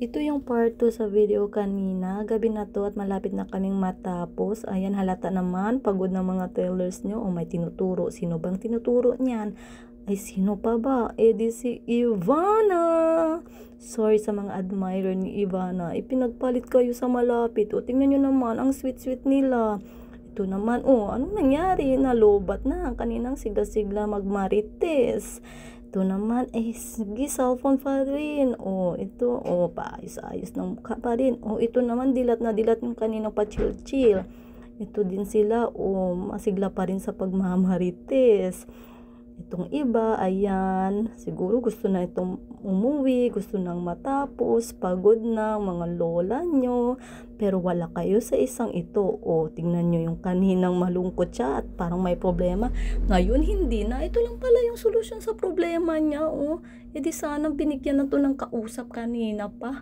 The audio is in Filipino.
Ito yung part 2 sa video kanina. Gabi na to at malapit na kaming matapos. Ayan, halata naman. Pagod na mga tellers nyo. O may tinuturo. Sino bang tinuturo niyan? Ay, sino pa ba? Eh, di si Ivana. Sorry sa mga admirer ni Ivana. Ipinagpalit kayo sa malapit. O, tingnan nyo naman. Ang sweet-sweet nila. Ito naman, anong nangyari? Nalobat na. Kaninang sigla-sigla magmarites. Ito naman, sige, cellphone pa rin. Ito, paayos-ayos ng mukha pa rin. Ito naman, dilat na dilat yung kanina pa chill-chill. Ito din sila, masigla pa rin sa pagmamarites. Itong iba, ayan, siguro gusto na itong umuwi, gusto nang matapos, pagod na mga lola nyo, pero wala kayo sa isang ito. Tingnan nyo yung kaninang malungkot siya at parang may problema. Ngayon, hindi na. Ito lang pala yung solusyon sa problema niya. Di sana binigyan na to ng kausap kanina pa.